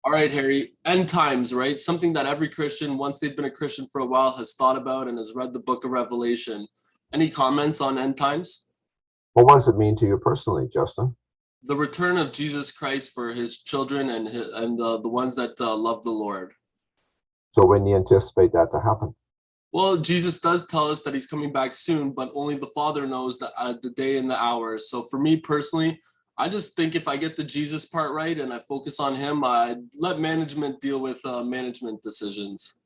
All right, Harry, end times, right? Something that every Christian, once they've been a Christian for a while, has thought about and has read the book of Revelation. Any comments on end times? Well, what does it mean to you personally, Justin? The return of Jesus Christ for his children and the ones that love the Lord. So when do you anticipate that to happen? Well, Jesus does tell us that he's coming back soon, but only the Father knows the day and the hour. So for me personally, I just think if I get the Jesus part right and I focus on him, I let management deal with management decisions.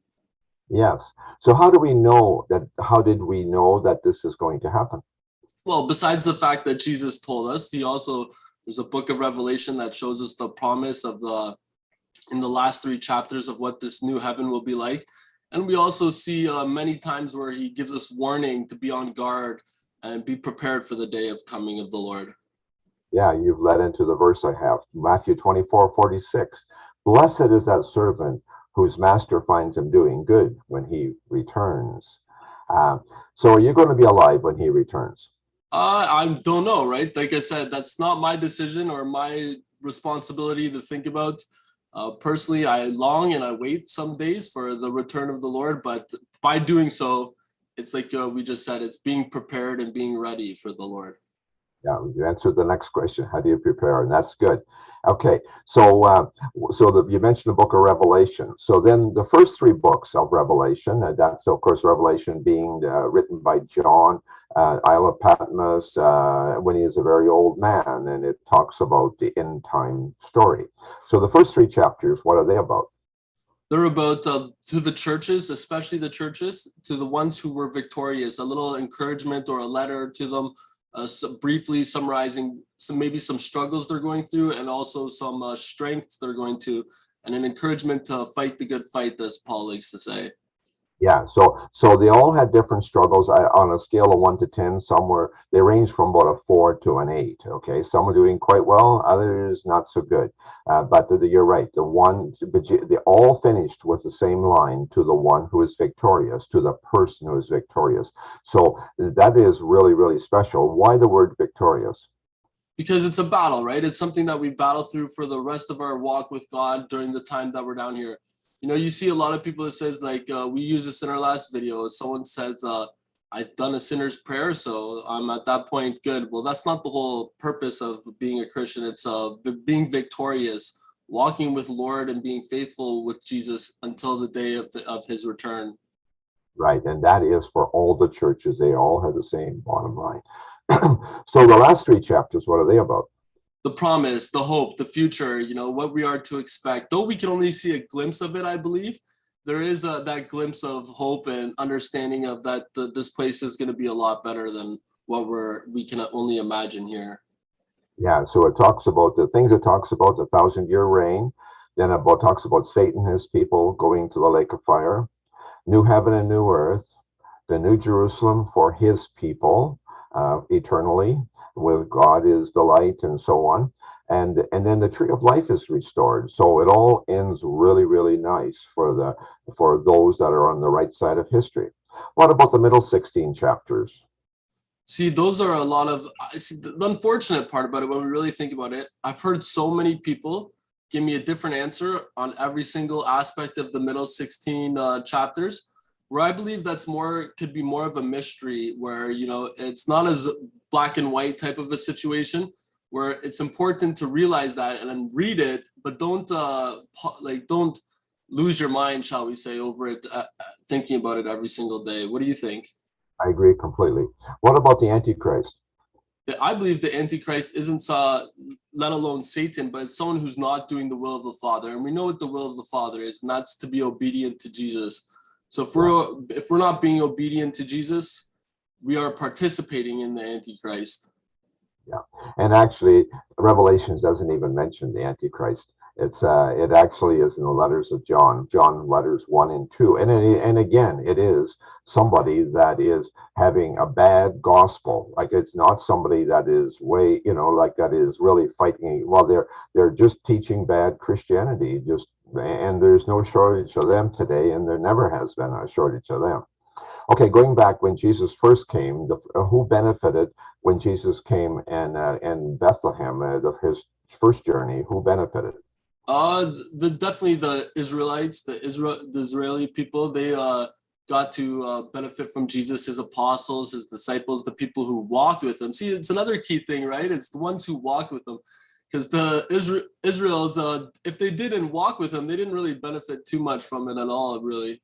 Yes. So how do we know that? How did we know that this is going to happen? Well, besides the fact that Jesus told us, he also there's a book of Revelation that shows us the promise of the in the last three chapters of what this new heaven will be like. And we also see many times where he gives us warning to be on guard and be prepared for the day of coming of the Lord. Yeah, you've led into the verse I have, Matthew 24:46. Blessed is that servant whose master finds him doing good when he returns. Uh, so are you going to be alive when he returns? I don't know, right? Like I said, that's not my decision or my responsibility to think about. Personally, I long and I wait some days for the return of the Lord, but by doing so, it's like we just said, it's being prepared and being ready for the Lord. Yeah, you answered the next question. How do you prepare? And that's good. Okay, you mentioned the book of Revelation. So then the first three books of Revelation, that's of course Revelation being written by John, Isle of Patmos, when he is a very old man, and it talks about the end time story. So the first three chapters, what are they about? They're about to the churches, especially the churches, to the ones who were victorious, a little encouragement or a letter to them, briefly summarizing maybe some struggles they're going through and also some strength they're going to, and an encouragement to fight the good fight, as Paul likes to say. Yeah, so they all had different struggles. On a scale of 1 to 10, they range from about a 4 to an 8. Okay, some are doing quite well, others not so good. You're right. They all finished with the same line: to the one who is victorious, to the person who is victorious. So that is really, really special. Why the word victorious? Because it's a battle, right? It's something that we battle through for the rest of our walk with God during the time that we're down here. You know, you see a lot of people that says like we use this in our last video. Someone says, "I've done a sinner's prayer, so I'm at that point good." Well, that's not the whole purpose of being a Christian. It's being victorious, walking with Lord, and being faithful with Jesus until the day of His return. Right, and that is for all the churches. They all have the same bottom line. So the last three chapters, what are they about? The promise, the hope, the future, you know, what we are to expect. Though we can only see a glimpse of it, I believe, there is that glimpse of hope and understanding of that this place is going to be a lot better than what we can only imagine here. Yeah, so it talks about the things. It talks about the 1,000 year reign. Then about talks about Satan and his people going to the lake of fire, new heaven and new earth, the new Jerusalem for his people eternally, where God is the light, and so on. And then the tree of life is restored. So it all ends really, really nice for those that are on the right side of history. What about the middle 16 chapters? See, those are a lot of, see, the unfortunate part about it, when we really think about it, I've heard so many people give me a different answer on every single aspect of the middle 16 chapters, where I believe that's more, could be more of a mystery where, you know, it's not as black and white type of a situation where it's important to realize that and then read it, but don't lose your mind, shall we say, over it, thinking about it every single day. What do you think? I agree completely. What about the Antichrist? I believe the Antichrist isn't, let alone Satan, but it's someone who's not doing the will of the Father. And we know what the will of the Father is, and that's to be obedient to Jesus. So if we're not being obedient to Jesus, we are participating in the Antichrist. Yeah, and actually, Revelations doesn't even mention the Antichrist. It actually is in the letters of John, John letters 1 and 2, and again, it is somebody that is having a bad gospel. Like it's not somebody that is like that is really fighting. Well, they're just teaching bad Christianity. And there's no shortage of them today, and there never has been a shortage of them. Okay, going back when Jesus first came, who benefited when Jesus came and Bethlehem, his first journey? Who benefited? Definitely the Israelites, the Israeli people, they got to benefit from Jesus, his apostles, his disciples, the people who walked with him. See, it's another key thing, right? It's the ones who walked with him, because Israel's, if they didn't walk with him, they didn't really benefit too much from it at all, really.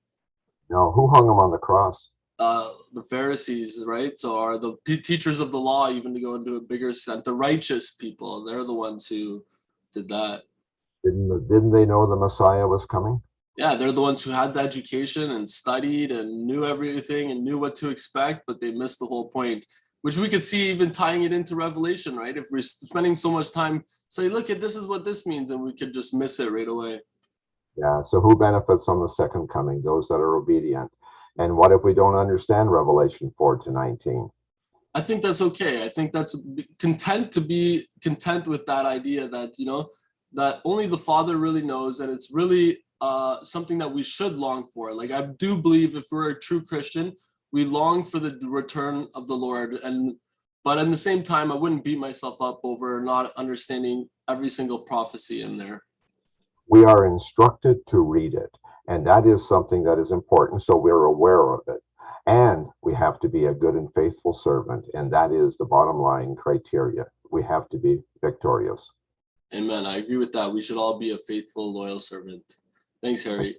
No, who hung him on the cross? The Pharisees, right? So are the teachers of the law, even to go into a bigger sense, the righteous people. They're the ones who did that. Didn't they know the Messiah was coming? Yeah, they're the ones who had the education and studied and knew everything and knew what to expect, but they missed the whole point, which we could see even tying it into Revelation, right? If we're spending so much time say, look at this is what this means, and we could just miss it right away. Yeah, so who benefits on the second coming? Those that are obedient. And what if we don't understand Revelation 4 to 19? I think that's okay. I think that's content to be content with that idea that, that only the Father really knows, and it's really something that we should long for. Like, I do believe if we're a true Christian, we long for the return of the Lord. But at the same time, I wouldn't beat myself up over not understanding every single prophecy in there. We are instructed to read it, and that is something that is important, so we're aware of it. And we have to be a good and faithful servant, and that is the bottom line criteria. We have to be victorious. Amen. I agree with that. We should all be a faithful, loyal servant. Thanks, Harry.